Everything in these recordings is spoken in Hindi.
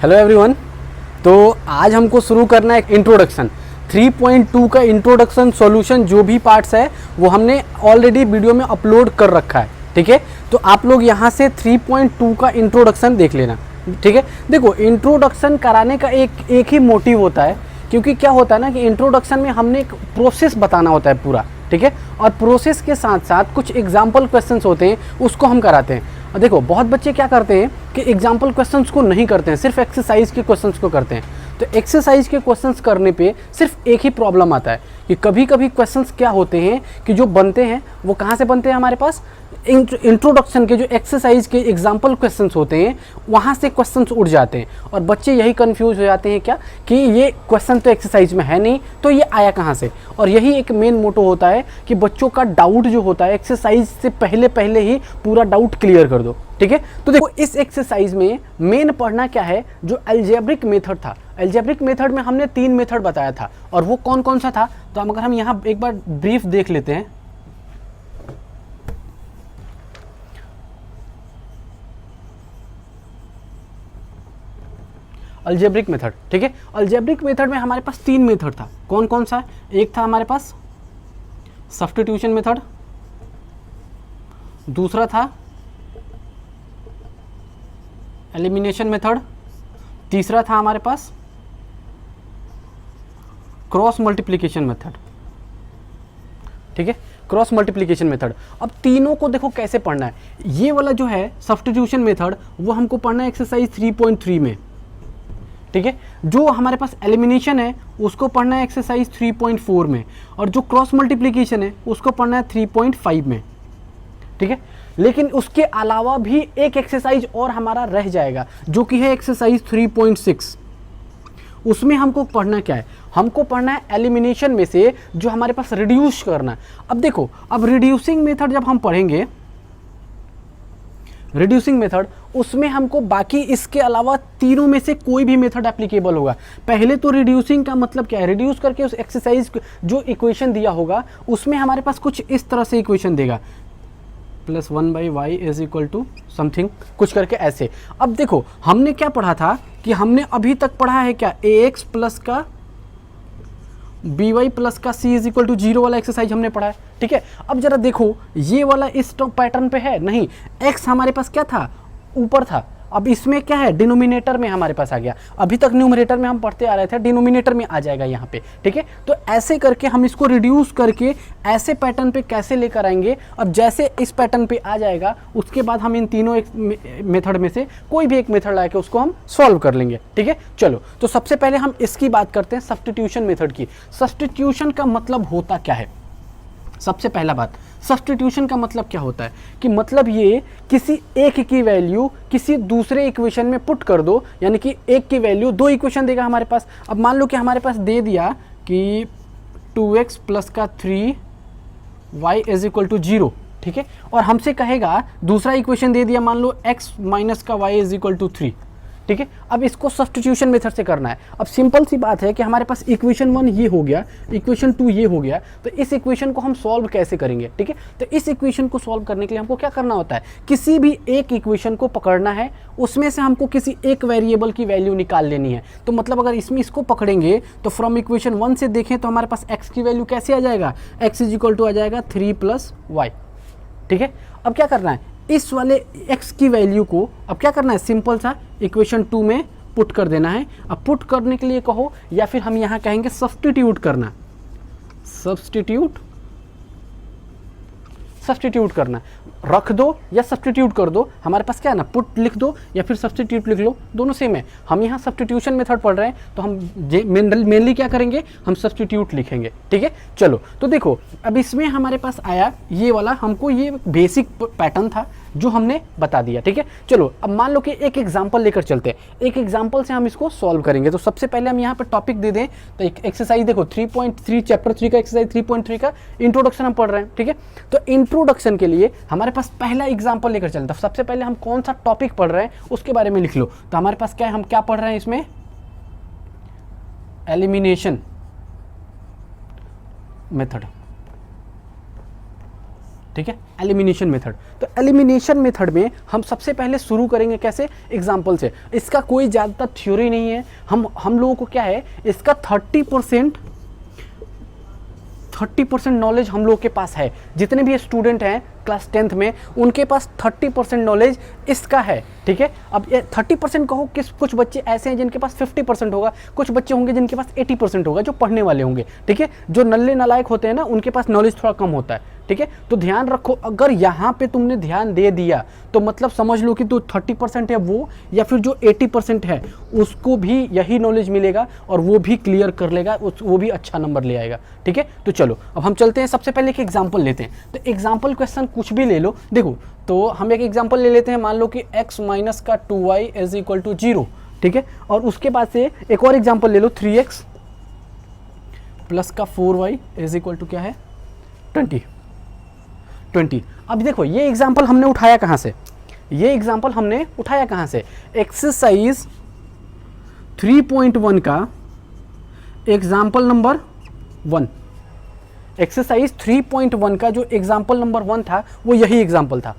Hello everyone. तो आज हमको शुरू करना है इंट्रोडक्शन 3.2 का इंट्रोडक्शन सॉल्यूशन। जो भी पार्ट्स है वो हमने ऑलरेडी वीडियो में अपलोड कर रखा है, ठीक है। तो आप लोग यहाँ से 3.2 का इंट्रोडक्शन देख लेना, ठीक है। देखो, इंट्रोडक्शन कराने का एक ही मोटिव होता है, क्योंकि क्या होता है ना कि इंट्रोडक्शन में हमने एक प्रोसेस बताना होता है पूरा, ठीक है। और प्रोसेस के साथ साथ कुछ एग्जाम्पल क्वेश्चंस होते हैं, उसको हम कराते हैं। और देखो, बहुत बच्चे क्या करते हैं कि एग्जाम्पल क्वेश्चंस को नहीं करते हैं, सिर्फ एक्सरसाइज के क्वेश्चंस को करते हैं। तो एक्सरसाइज के क्वेश्चंस करने पे सिर्फ एक ही प्रॉब्लम आता है कि कभी कभी क्वेश्चंस क्या होते हैं कि जो बनते हैं वो कहाँ से बनते हैं, हमारे पास इंट्रोडक्शन के जो एक्सरसाइज के एग्जाम्पल क्वेश्चंस होते हैं वहाँ से क्वेश्चंस उड़ जाते हैं। और बच्चे यही कंफ्यूज हो जाते हैं क्या कि ये क्वेश्चन तो एक्सरसाइज में है नहीं, तो ये आया कहाँ से। और यही एक मेन मोटो होता है कि बच्चों का डाउट जो होता है एक्सरसाइज से पहले ही पूरा डाउट क्लियर कर दो, ठीक है। तो देखो, इस एक्सरसाइज में मेन पढ़ना क्या है, जो अलजेब्रिक मेथड था। अलजेब्रिक मेथड में हमने 3 मेथड बताया था, और वो कौन कौन सा था, तो अगर हम यहाँ एक बार ब्रीफ देख लेते हैं। अलजेब्रिक मेथड, ठीक है। अलजेब्रिक मेथड में हमारे पास 3 मेथड था। कौन कौन सा? एक था हमारे पास सब्स्टिट्यूशन मेथड, दूसरा था एलिमिनेशन मेथड, तीसरा था हमारे पास क्रॉस मल्टीप्लिकेशन मेथड, ठीक है। Cross multiplication method. अब तीनों को देखो कैसे पढ़ना है। ये वाला जो है सब्स्टिट्यूशन मेथड, वो हमको पढ़ना है एक्सरसाइज 3.3 में, ठीक है। जो हमारे पास एलिमिनेशन है उसको पढ़ना है एक्सरसाइज 3.4 में, और जो क्रॉस मल्टीप्लिकेशन है उसको पढ़ना है 3.5 में, ठीक है। लेकिन उसके अलावा भी एक एक्सरसाइज और हमारा रह जाएगा, जो कि है एक्सरसाइज 3.6। उसमें हमको पढ़ना क्या है, हमको पढ़ना है एलिमिनेशन में से जो हमारे पास रिड्यूस करना है। अब देखो, अब रिड्यूसिंग मेथड जब हम पढ़ेंगे, रिड्यूसिंग मेथड, उसमें हमको बाकी इसके अलावा तीनों में से कोई भी मेथड एप्लीकेबल होगा। पहले तो रिड्यूसिंग का मतलब क्या है, रिड्यूस करके उस एक्सरसाइज जो इक्वेशन दिया होगा उसमें हमारे पास कुछ इस तरह से इक्वेशन देगा, +1/y is equal to something, कुछ करके ऐसे। अब देखो, हमने क्या पढ़ा था कि हमने अभी तक पढ़ा है क्या, ax प्लस का by प्लस का c इज इक्वल टू 0 वाला एक्सरसाइज हमने पढ़ा है, ठीक है। अब जरा देखो, ये वाला इस पैटर्न पे है नहीं, x हमारे पास क्या था, ऊपर था। अब इसमें क्या है, डिनोमिनेटर में हमारे पास आ गया। अभी तक न्यूमरेटर में हम पढ़ते आ रहे थे, डिनोमिनेटर में आ जाएगा यहाँ पे, ठीक है। तो ऐसे करके हम इसको रिड्यूस करके ऐसे पैटर्न पे कैसे लेकर आएंगे। अब जैसे इस पैटर्न पे आ जाएगा, उसके बाद हम इन तीनों मेथड में से कोई भी एक मेथड ला के उसको हम सॉल्व कर लेंगे, ठीक है। चलो, तो सबसे पहले हम इसकी बात करते हैं, सब्स्टिट्यूशन मेथड की। सब्स्टिट्यूशन का मतलब होता क्या है? सबसे पहला बात, सब्स्टिट्यूशन का मतलब क्या होता है कि मतलब ये किसी एक की वैल्यू किसी दूसरे इक्वेशन में पुट कर दो, यानी कि एक की वैल्यू 2 इक्वेशन देगा हमारे पास। अब मान लो कि हमारे पास दे दिया कि 2x प्लस का 3y इज इक्वल टू 0, ठीक है। और हमसे कहेगा दूसरा इक्वेशन दे दिया, मान लो x माइनस का y इज इक्वल टू 3, ठीक है। अब इसको सब्स्टिट्यूशन मेथड से करना है। अब सिंपल सी बात है कि हमारे पास इक्वेशन 1 ये हो गया, इक्वेशन 2 ये हो गया, तो इस इक्वेशन को हम सॉल्व कैसे करेंगे, ठीक है। तो इस इक्वेशन को सॉल्व करने के लिए हमको क्या करना होता है, किसी भी एक इक्वेशन को पकड़ना है, उसमें से हमको किसी एक वेरिएबल की वैल्यू निकाल लेनी है। तो मतलब अगर इसमें इसको पकड़ेंगे तो फ्रॉम इक्वेशन 1 से देखें तो हमारे पास x की वैल्यू कैसे आ जाएगा, x इज इक्वल टू आ जाएगा 3 + y, ठीक है। अब क्या करना है, इस वाले x की वैल्यू को अब क्या करना है, सिंपल सा इक्वेशन 2 में पुट कर देना है। अब पुट करने के लिए कहो, या फिर हम यहाँ कहेंगे सब्स्टिट्यूट करना, सब्स्टिट्यूट करना, रख दो या सब्स्टिट्यूट कर दो। हमारे पास क्या है ना, पुट लिख दो या फिर सब्स्टिट्यूट लिख लो, दोनों सेम है। हम यहाँ सब्स्टिट्यूशन मेथड पढ़ रहे हैं तो हम मेनली क्या करेंगे, हम सब्स्टिट्यूट लिखेंगे, ठीक है। चलो, तो देखो, अब इसमें हमारे पास आया ये वाला, हमको ये बेसिक पैटर्न था जो हमने बता दिया, ठीक है। चलो, अब मान लो कि एक एग्जाम्पल लेकर चलते हैं, एक एग्जाम्पल से हम इसको सॉल्व करेंगे। तो सबसे पहले हम यहाँ पर टॉपिक दे दें, तो एक एक्सरसाइज देखो 3.3 चैप्टर 3 का एक्सरसाइज 3.3 का इंट्रोडक्शन हम पढ़ रहे हैं, ठीक है। तो इंट्रोडक्शन के लिए हमारे पास पहला एग्जाम्पल लेकर चलते हैं। सबसे पहले हम कौन सा टॉपिक पढ़ रहे हैं उसके बारे में लिख लो। तो हमारे पास क्या है, हम क्या पढ़ रहे हैं इसमें, एलिमिनेशन मेथड, ठीक है। Elimination method. तो एलिमिनेशन मेथड में हम सबसे पहले शुरू करेंगे कैसे, एग्जाम्पल से। इसका कोई ज़्यादातर थ्योरी नहीं है, हम लोगों को क्या है, इसका 30% नॉलेज हम लोग के पास है। जितने भी स्टूडेंट हैं क्लास 10th में, उनके पास 30% नॉलेज इसका है, ठीक है। अब ये 30% कहो, कुछ बच्चे ऐसे हैं जिनके पास 50% होगा, कुछ बच्चे होंगे जिनके पास 80% होगा, जो पढ़ने वाले होंगे, ठीक है। जो नल्ले नालायक होते हैं ना, उनके पास नॉलेज थोड़ा कम होता है, ठीक है। तो ध्यान रखो, अगर यहाँ पे तुमने ध्यान दे दिया तो मतलब समझ लो कि तो 30% है वो, या फिर जो 80% है उसको भी यही नॉलेज मिलेगा और वो भी क्लियर कर लेगा, वो भी अच्छा नंबर ले आएगा, ठीक है। तो चलो अब हम चलते हैं, सबसे पहले एक एग्जाम्पल लेते हैं। तो एग्जाम्पल क्वेश्चन कुछ भी ले लो, देखो तो हम एक एग्जाम्पल ले लेते हैं। मान लो कि x माइनस का 2y इज इक्वल टू 0, ठीक है। और उसके बाद से एक और एग्जाम्पल ले लो, 3x प्लस का 4y इज इक्वल टू क्या है, 20। अब देखो ये एग्जाम्पल हमने उठाया कहाँ से, ये एग्जाम्पल हमने उठाया कहाँ से, एक्सरसाइज 3.1 का एग्जाम्पल नंबर 1। एक्सरसाइज 3.1 का जो एग्जाम्पल नंबर 1 था वो यही एग्जाम्पल था,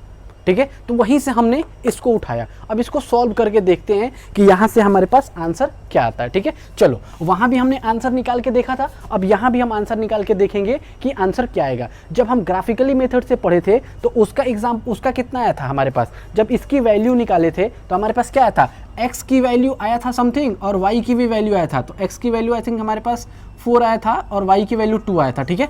ठीक है। तो वहीं से हमने इसको उठाया। अब इसको सॉल्व करके देखते हैं कि यहाँ से हमारे पास आंसर क्या आता है, ठीक है। चलो, वहाँ भी हमने आंसर निकाल के देखा था, अब यहाँ भी हम आंसर निकाल के देखेंगे कि आंसर क्या आएगा। जब हम ग्राफिकली मेथड से पढ़े थे तो उसका कितना आया था हमारे पास, जब इसकी वैल्यू निकाले थे तो हमारे पास क्या आया था, x की वैल्यू आया था समथिंग और y की भी वैल्यू आया था। तो x की वैल्यू आई थिंक हमारे पास 4 आया था और y की वैल्यू 2 आया था, ठीक है।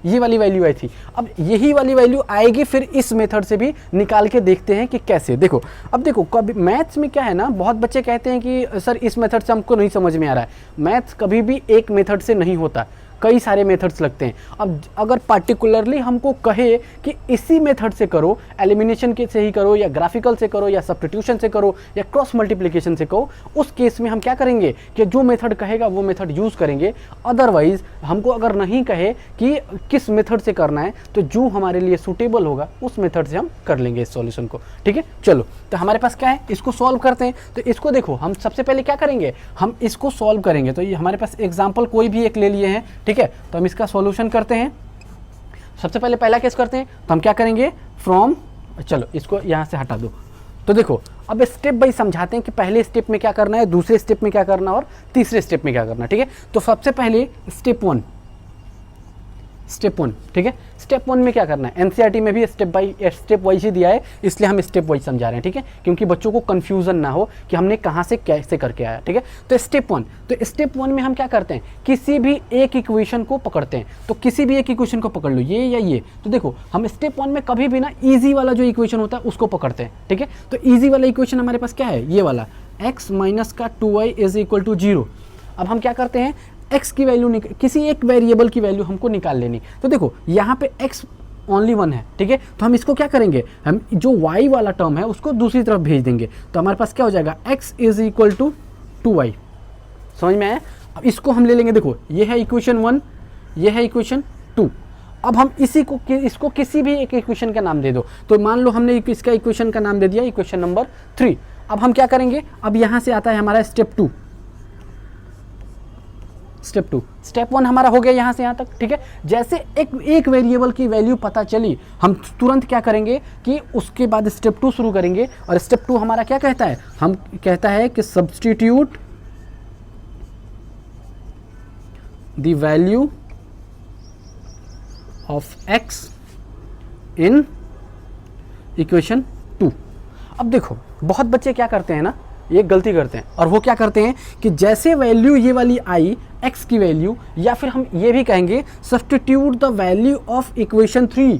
ये वाली वैल्यू आई थी। अब यही वाली वैल्यू आएगी फिर इस मेथड से भी, निकाल के देखते हैं कि कैसे। देखो अब देखो, कभी मैथ्स में क्या है ना, बहुत बच्चे कहते हैं कि सर इस मेथड से हमको नहीं समझ में आ रहा है। मैथ्स कभी भी एक मेथड से नहीं होता, कई सारे मेथड्स लगते हैं। अब अगर पार्टिकुलरली हमको कहे कि इसी मेथड से करो, एलिमिनेशन के से ही करो, या ग्राफिकल से करो, या सब्स्टिट्यूशन से करो, या क्रॉस मल्टीप्लिकेशन से करो, उस केस में हम क्या करेंगे कि जो मेथड कहेगा वो मेथड यूज़ करेंगे। अदरवाइज हमको अगर नहीं कहे कि किस मेथड से करना है, तो जो हमारे लिए सूटेबल होगा उस मेथड से हम कर लेंगे इस सॉल्यूशन को, ठीक है। चलो, तो हमारे पास क्या है, इसको सॉल्व करते हैं। तो इसको देखो, हम सबसे पहले क्या करेंगे, हम इसको सॉल्व करेंगे। तो ये हमारे पास एग्जाम्पल कोई भी एक ले लिए हैं, ठीक है। तो हम इसका सॉल्यूशन करते हैं। सबसे पहले पहला केस करते हैं, तो हम क्या करेंगे, फ्रॉम, चलो इसको यहाँ से हटा दो। तो देखो अब स्टेप बाय समझाते हैं कि पहले स्टेप में क्या करना है, दूसरे स्टेप में क्या करना है और तीसरे स्टेप में क्या करना है, ठीक है। तो सबसे पहले स्टेप 1, ठीक है। स्टेप 1 में क्या करना है, एनसीईआरटी में भी स्टेप वाइज ही दिया है, इसलिए हम स्टेप वाइज समझा रहे हैं, ठीक है, क्योंकि बच्चों को कंफ्यूजन ना हो कि हमने कहाँ से कैसे करके आया, ठीक है। तो स्टेप 1, तो स्टेप 1 में हम क्या करते हैं, किसी भी एक इक्वेशन को पकड़ते हैं। तो किसी भी एक इक्वेशन को पकड़ लो, ये या ये। तो देखो हम स्टेप 1 में कभी भी ना ईजी वाला जो इक्वेशन होता है उसको पकड़ते हैं, ठीक है। तो ईजी वाला इक्वेशन हमारे पास क्या है, ये वाला, x माइनस का 2y इज इक्वल टू 0। अब हम क्या करते हैं, x की वैल्यू, किसी एक वेरिएबल की वैल्यू हमको निकाल लेनी। तो देखो यहाँ पे x ओनली 1 है, ठीक है। तो हम इसको क्या करेंगे, हम जो y वाला टर्म है उसको दूसरी तरफ भेज देंगे। तो हमारे पास क्या हो जाएगा, x is equal to 2y। समझ में आया। अब इसको हम ले लेंगे, देखो ये है इक्वेशन 1, ये है इक्वेशन 2। अब हम इसको किसी भी एक इक्वेशन का नाम दे दो। तो मान लो हमने इसका इक्वेशन का नाम दे दिया इक्वेशन नंबर 3। अब हम क्या करेंगे, अब यहाँ से आता है हमारा स्टेप 2। स्टेप 1 हमारा हो गया यहाँ से यहाँ तक, ठीक है। जैसे एक वेरिएबल की वैल्यू पता चली, हम तुरंत क्या करेंगे कि उसके बाद स्टेप 2 शुरू करेंगे। और स्टेप 2 हमारा क्या कहता है, हम कहता है कि substitute the value of x in equation 2। अब देखो बहुत बच्चे क्या करते हैं ना, ये गलती करते हैं, और वो क्या करते हैं कि जैसे वैल्यू ये वाली आई x की वैल्यू, या फिर हम ये भी कहेंगे substitute the value of equation 3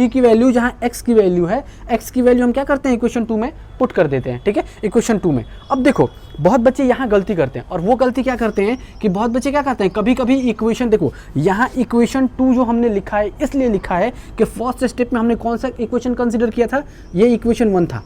की वैल्यू, जहाँ x की वैल्यू है, x की वैल्यू हम क्या करते हैं इक्वेशन 2 में पुट कर देते हैं, ठीक है, इक्वेशन 2 में। अब देखो बहुत बच्चे यहाँ गलती करते हैं, और वो गलती क्या करते हैं कि बहुत बच्चे क्या करते हैं, कभी कभी इक्वेशन, देखो यहाँ इक्वेशन 2 जो हमने लिखा है, इसलिए लिखा है कि फर्स्ट स्टेप में हमने कौन सा इक्वेशन कंसिडर किया था, ये इक्वेशन 1 था,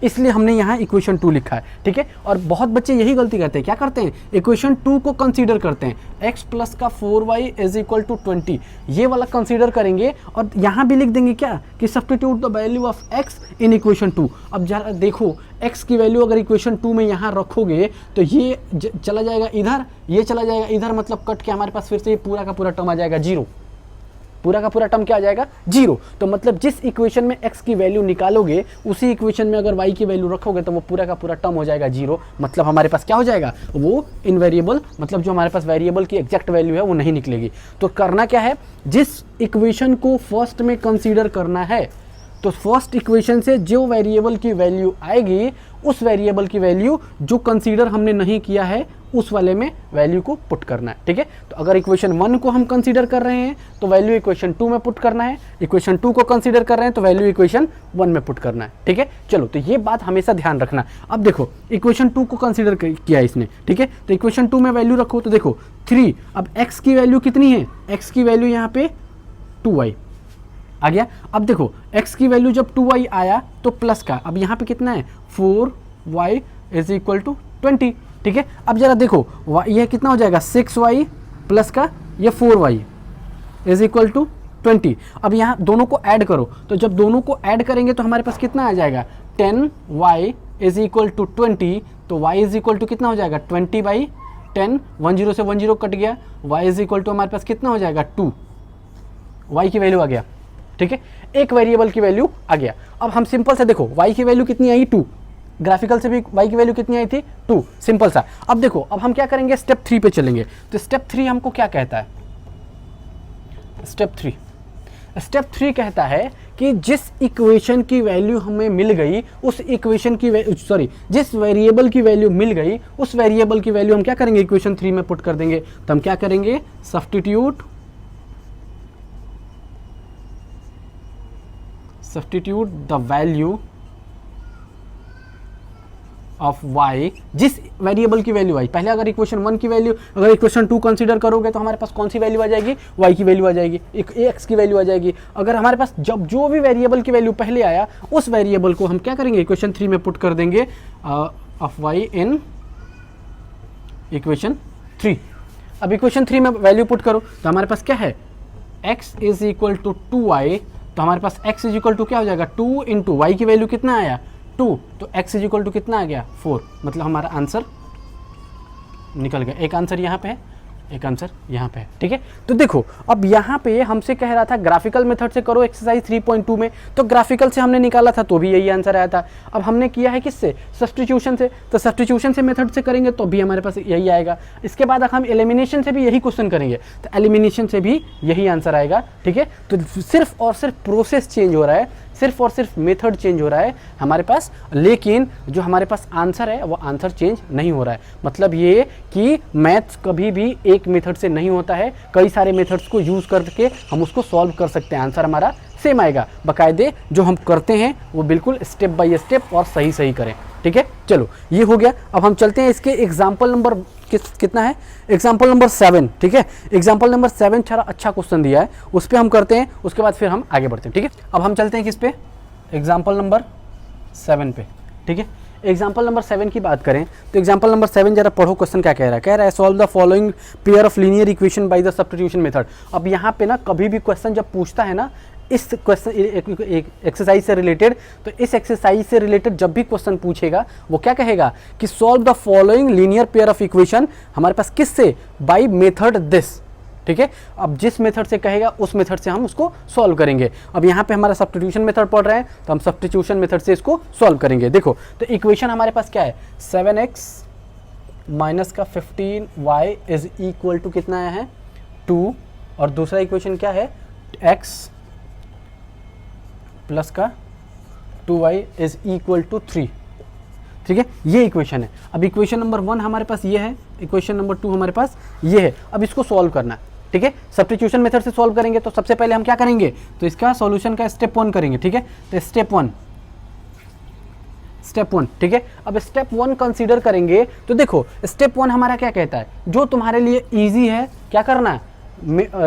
इसलिए हमने यहाँ इक्वेशन 2 लिखा है, ठीक है। और बहुत बच्चे यही गलती करते हैं, क्या करते हैं, इक्वेशन 2 को कंसीडर करते हैं, x प्लस का 4y इज इक्वल टू 20, ये वाला कंसीडर करेंगे, और यहाँ भी लिख देंगे क्या कि substitute the value of x in equation 2। अब जरा देखो x की वैल्यू अगर इक्वेशन 2 में यहाँ रखोगे तो ये चला जाएगा इधर, ये चला जाएगा इधर, मतलब कट के हमारे पास फिर से ये पूरा का पूरा टर्म आ जाएगा 0। पूरा का पूरा टर्म क्या आ जाएगा, 0। तो मतलब जिस इक्वेशन में x की वैल्यू निकालोगे उसी इक्वेशन में अगर y की वैल्यू रखोगे तो वो पूरा का पूरा टर्म हो जाएगा 0। मतलब हमारे पास क्या हो जाएगा, वो इनवेरिएबल, मतलब जो हमारे पास वेरिएबल की एग्जैक्ट वैल्यू है वो नहीं निकलेगी। तो करना क्या है, जिस इक्वेशन को फर्स्ट में कंसीडर करना है तो फर्स्ट इक्वेशन से जो वेरिएबल की वैल्यू आएगी उस वेरिएबल की वैल्यू जो कंसीडर हमने नहीं किया है उस वाले में वैल्यू को पुट करना है। ठीक है, तो अगर इक्वेशन 1 को हम कंसीडर कर रहे हैं तो वैल्यू इक्वेशन 2 में पुट करना है, इक्वेशन 2 को कंसीडर कर रहे हैं तो वैल्यू इक्वेशन 1 में पुट करना है। ठीक है, चलो तो ये बात हमेशा ध्यान रखना। अब देखो इक्वेशन 2 को कंसीडर किया इसने, ठीक है, तो इक्वेशन 2 में वैल्यू रखो तो देखो 3, अब x की वैल्यू कितनी है, x की वैल्यू यहाँ पे 2y आ गया। अब देखो x की वैल्यू जब 2y आया तो प्लस का, अब यहाँ पे कितना है 4y इज इक्वल टू 20। ठीक है, अब जरा देखो यह कितना हो जाएगा 6y प्लस का ये 4y इज इक्वल टू 20। अब यहाँ दोनों को ऐड करो, तो जब दोनों को ऐड करेंगे तो हमारे पास कितना आ जाएगा 10y इज इक्वल टू 20। तो y इज इक्वल टू कितना हो जाएगा 20/10, 10 से 10 कट गया, y इज इक्वल टू हमारे पास कितना हो जाएगा 2, y की वैल्यू आ गया। ठीक है, एक वेरिएबल की वैल्यू आ गया। अब हम सिंपल से देखो y की वैल्यू कितनी आई 2, ग्राफिकल से भी y की वैल्यू कितनी आई थी 2, सिंपल सा। अब देखो अब हम क्या करेंगे, स्टेप 3 पे चलेंगे। तो स्टेप 3 हमको क्या कहता है, स्टेप 3 कहता है कि जिस इक्वेशन की वैल्यू हमें मिल गई उस इक्वेशन की जिस वेरिएबल की वैल्यू मिल गई उस वेरिएबल की वैल्यू हम क्या करेंगे इक्वेशन 3 में पुट कर देंगे। तो हम क्या करेंगे, substitute the value of y, जिस वेरिएबल की वैल्यू आई, पहले अगर इक्वेशन 1 की वैल्यू, अगर इक्वेशन 2 कंसीडर करोगे तो हमारे पास कौन सी वैल्यू आ जाएगी, y की वैल्यू आ जाएगी, एक x की वैल्यू आ जाएगी। अगर हमारे पास जब जो भी वेरिएबल की वैल्यू पहले आया उस वेरिएबल को हम क्या करेंगे इक्वेशन 3 में पुट कर देंगे ऑफ y इन इक्वेशन 3। अब इक्वेशन 3 में वैल्यू पुट करो तो हमारे पास क्या है, x is equal to 2y, तो हमारे पास x इज इक्वल टू क्या हो जाएगा 2 इंटू y की वैल्यू कितना आया 2, तो x इज इक्वल टू कितना आ गया 4। मतलब हमारा आंसर निकल गया। एक आंसर यहाँ पे है, एक आंसर यहाँ पे है। ठीक है, तो देखो अब यहाँ पे हमसे कह रहा था ग्राफिकल मेथड से करो एक्सरसाइज 3.2 में, तो ग्राफिकल से हमने निकाला था तो भी यही आंसर आया था। अब हमने किया है किससे, सब्स्टिट्यूशन से, तो सब्स्टिट्यूशन से मेथड से करेंगे तो भी हमारे पास यही आएगा। इसके बाद हम एलिमिनेशन से भी यही क्वेश्चन करेंगे तो एलिमिनेशन से भी यही आंसर आएगा। ठीक है, तो सिर्फ और सिर्फ प्रोसेस चेंज हो रहा है, सिर्फ और सिर्फ मेथड चेंज हो रहा है हमारे पास, लेकिन जो हमारे पास आंसर है वो आंसर चेंज नहीं हो रहा है। मतलब ये कि मैथ्स कभी भी एक मेथड से नहीं होता है, कई सारे मेथड्स को यूज़ करके हम उसको सॉल्व कर सकते हैं, आंसर हमारा सेम आएगा। बाकायदे जो हम करते हैं वो बिल्कुल स्टेप बाय स्टेप और सही सही करें। ठीक है, चलो ये हो गया। अब हम चलते हैं इसके एग्जाम्पल नंबर कितना है, एग्जाम्पल नंबर 7। ठीक है, एग्जाम्पल नंबर 7 थोड़ा अच्छा क्वेश्चन दिया है, उस पर हम करते हैं, उसके बाद फिर हम आगे बढ़ते हैं। ठीक है, अब हम चलते हैं किस पे, एग्जाम्पल नंबर 7 पे। ठीक है, एग्जाम्पल नंबर 7 की बात करें तो एग्जाम्पल नंबर 7 जरा पढ़ो, क्वेश्चन क्या कह रहा है solve the following pair of linear equation by the substitution method. अब यहाँ पे ना कभी भी क्वेश्चन जब पूछता है ना इस क्वेश्चन एक्सरसाइज से रिलेटेड, तो इस एक्सरसाइज से रिलेटेड जब भी क्वेश्चन पूछेगा वो क्या कहेगा कि solve the following linear pair of equation, हमारे पास किससे, बाय मेथड दिस। ठीक है, अब जिस मेथड से कहेगा उस मेथड से हम उसको सॉल्व करेंगे। अब यहाँ पे हमारा सब्स्टिट्यूशन मेथड पढ़ रहे हैं तो हम सब्स्टिट्यूशन मेथड से इसको सॉल्व करेंगे। देखो तो इक्वेशन हमारे पास क्या है, 7x माइनस का 15y इज इक्वल टू कितना आया है 2, और दूसरा इक्वेशन क्या है x प्लस का 2y इज इक्वल टू 3। ठीक है, ये इक्वेशन है। अब इक्वेशन नंबर 1 हमारे पास ये है, इक्वेशन नंबर 2 हमारे पास ये है। अब इसको सॉल्व करना है। ठीक है, सब्स्टिट्यूशन मेथड से सॉल्व करेंगे तो सबसे पहले हम क्या करेंगे, तो इसका सॉल्यूशन का स्टेप 1 करेंगे। ठीक है, तो स्टेप 1। ठीक है, अब स्टेप 1 कंसीडर करेंगे तो देखो स्टेप 1 हमारा क्या कहता है, जो तुम्हारे लिए इजी है क्या करना है,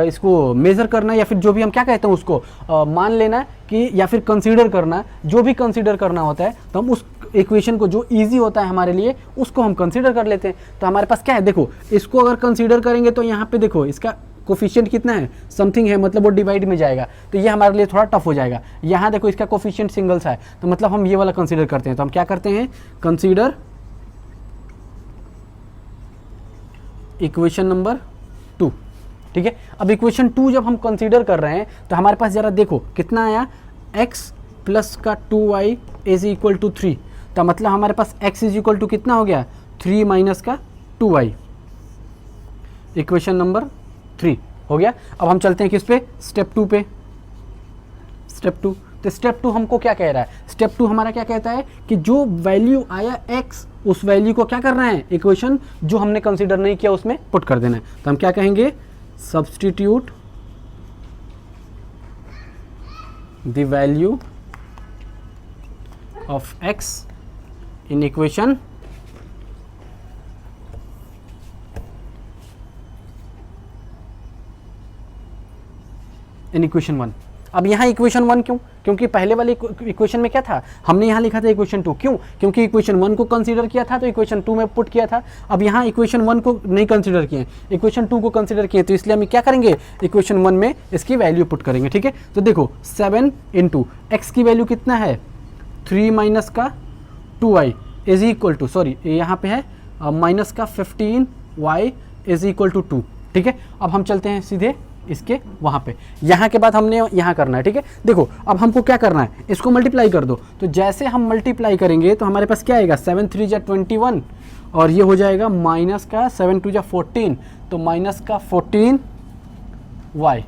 इसको मेज़र करना, या फिर जो भी हम क्या कहते हैं उसको मान लेना कि, या फिर कंसीडर करना, जो भी कंसीडर करना होता है तो हम उस इक्वेशन को जो इजी होता है हमारे लिए उसको हम कंसीडर कर लेते हैं। तो हमारे पास क्या है, देखो इसको अगर कंसीडर करेंगे तो यहाँ पे देखो इसका कोफिशिएंट कितना है, समथिंग है, मतलब वो डिवाइड में जाएगा, तो ये हमारे लिए थोड़ा टफ हो जाएगा। यहाँ देखो इसका कोफिशिएंट सिंगल सा है, तो मतलब हम ये वाला कंसीडर करते हैं। तो हम क्या करते हैं, कंसीडर इक्वेशन नंबर 2। ठीक है। अब इक्वेशन 2 जब हम कंसीडर कर रहे हैं तो हमारे पास जरा देखो कितना आया, x प्लस का 2y इज इक्वल टू 3, तो मतलब हमारे पास x इज इक्वल टू कितना हो गया, 3 माइनस का 2y। इक्वेशन नंबर 3 हो गया। अब हम चलते हैं किस पे, स्टेप 2 पे। स्टेप 2, तो स्टेप 2 हमको क्या कह रहा है, स्टेप 2 हमारा क्या कहता है कि जो वैल्यू आया x, उस वैल्यू को क्या करना है, इक्वेशन जो हमने कंसीडर नहीं किया उसमें पुट कर देना है। तो हम क्या कहेंगे, substitute the value of x in equation equation 1। अब यहाँ इक्वेशन 1 क्यों, क्योंकि पहले वाले इक्वेशन में क्या था, हमने यहाँ लिखा था इक्वेशन 2, क्यों, क्योंकि इक्वेशन 1 को कंसीडर किया था तो इक्वेशन 2 में पुट किया था। अब यहाँ इक्वेशन 1 को नहीं कंसीडर किए, इक्वेशन 2 को कंसीडर किए, तो इसलिए हम क्या करेंगे, इक्वेशन 1 में इसकी वैल्यू पुट करेंगे। ठीक है, तो देखो 7 इंटू एक्स की वैल्यू कितना है, 3 माइनस का 2y is equal to, sorry यहाँ पे है माइनस का 15y इज इक्वल टू 2। ठीक है, अब हम चलते हैं सीधे इसके वहाँ पे, यहाँ के बाद हमने यहाँ करना है। ठीक है, देखो अब हमको क्या करना है, इसको मल्टीप्लाई कर दो, तो जैसे हम मल्टीप्लाई करेंगे तो हमारे पास क्या आएगा, 7 3 जा 21 और ये हो जाएगा माइनस का 7 2 जा 14, तो माइनस का 14y।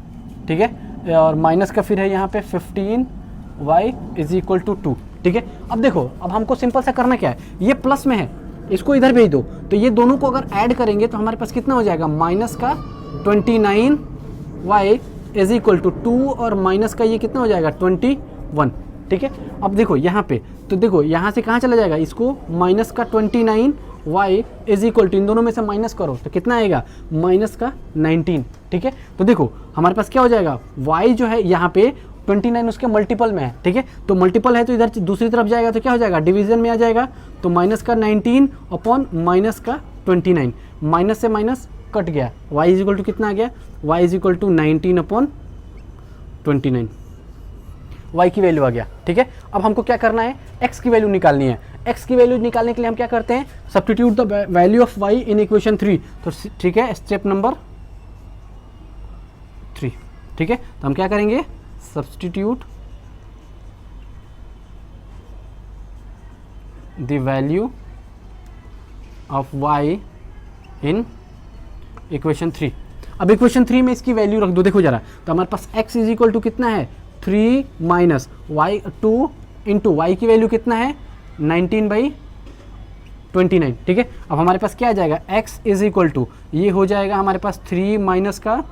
ठीक है, और माइनस का फिर है यहाँ पे 15y इज इक्वल टू 2। ठीक है, अब देखो अब हमको सिंपल सा करना क्या है, ये प्लस में है इसको इधर भेज दो, तो ये दोनों को अगर ऐड करेंगे तो हमारे पास कितना हो जाएगा, माइनस का 29y इज इक्वल टू 2 और माइनस का ये कितना हो जाएगा 21। ठीक है, अब देखो यहाँ पे, तो देखो यहाँ से कहाँ चला जाएगा, इसको माइनस का 29y इज इक्वल टू, इन दोनों में से माइनस करो तो कितना आएगा, माइनस का 19। ठीक है, तो देखो हमारे पास क्या हो जाएगा, y जो है यहाँ पे 29 उसके मल्टीपल में है। ठीक है, तो मल्टीपल है तो इधर दूसरी तरफ जाएगा तो क्या हो जाएगा, डिवीजन में आ जाएगा, तो माइनस का 19 अपॉन माइनस का 29, माइनस से माइनस कट गया, y इज इक्वल टू कितना आ गया, y is equal to 19 upon 29, y की वैल्यू आ गया। ठीक है, अब हमको क्या करना है, x की वैल्यू निकालनी है। x की वैल्यू निकालने के लिए हम क्या करते हैं, substitute the value of y in equation 3। तो ठीक है, स्टेप नंबर 3। ठीक है, तो हम क्या करेंगे, substitute the value of y in equation 3। अब इक्वेशन 3 में इसकी वैल्यू रख दो, देखो जरा, तो हमारे पास x इज इक्वल टू कितना है, 3 माइनस वाई 2 इंटू वाई की वैल्यू कितना है, 19/29। ठीक है, अब हमारे पास क्या आ जाएगा, x इज इक्वल टू, ये हो जाएगा हमारे पास 3 माइनस का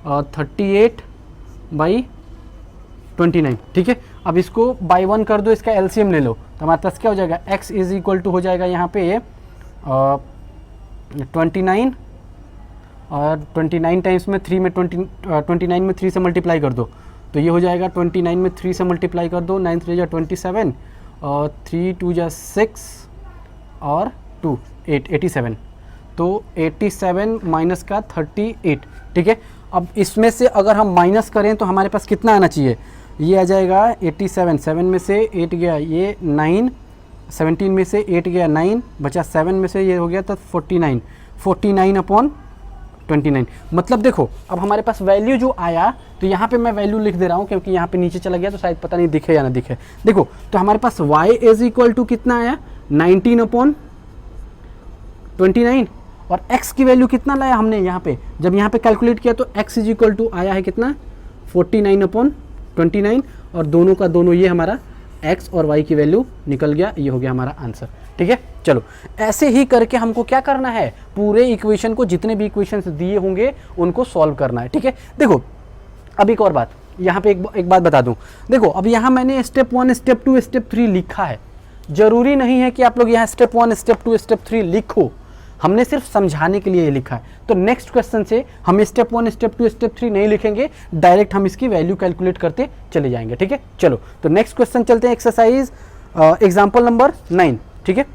38/29। ठीक है, अब इसको बाई 1 कर दो, इसका एलसीएम ले लो, तो हमारे पास क्या हो जाएगा, x इज इक्वल टू हो जाएगा यहाँ पे 29 और 29 टाइम्स में 3 में 29 में 3 से मल्टीप्लाई कर दो, तो ये हो जाएगा 29 में 3 से मल्टीप्लाई कर दो, 9 3 जा 27 और 3 2 जा 6 और 2 8 87, तो 87 माइनस का 38। ठीक है, अब इसमें से अगर हम माइनस करें तो हमारे पास कितना आना चाहिए, ये आ जाएगा 87, 7 में से 8 गया ये 9, 17 में से 8 गया 9, बचा 7 में से ये हो गया तो 49 अपॉन 29। मतलब देखो अब हमारे पास वैल्यू जो आया, तो यहाँ पे मैं वैल्यू लिख दे रहा हूँ क्योंकि यहाँ पे नीचे चला गया तो शायद पता नहीं दिखे या ना दिखे। देखो तो हमारे पास y इज इक्वल टू कितना आया, 19 अपॉन 29 और x की वैल्यू कितना लाया हमने यहाँ पे, जब यहाँ पे कैलकुलेट किया तो x इज इक्वल टू आया है कितना, 49 अपॉन 29 और दोनों का दोनों ये हमारा x और y की वैल्यू निकल गया, ये हो गया हमारा आंसर। ठीक है, चलो ऐसे ही करके हमको क्या करना है, पूरे इक्वेशन को जितने भी इक्वेशंस दिए होंगे उनको सॉल्व करना है। ठीक है, देखो अब एक और बात यहाँ पे एक बात बता दूं, देखो अब यहाँ मैंने स्टेप 1 स्टेप 2 स्टेप 3 लिखा है, जरूरी नहीं है कि आप लोग यहाँ स्टेप 1 स्टेप 2 स्टेप 3 लिखो, हमने सिर्फ समझाने के लिए ये लिखा है। तो नेक्स्ट क्वेश्चन से हम स्टेप 1 स्टेप 2 स्टेप 3 नहीं लिखेंगे, डायरेक्ट हम इसकी वैल्यू कैलकुलेट करते चले जाएंगे। ठीक है, चलो तो नेक्स्ट क्वेश्चन चलते हैं, एक्सरसाइज एग्जाम्पल नंबर 9। ठीक है,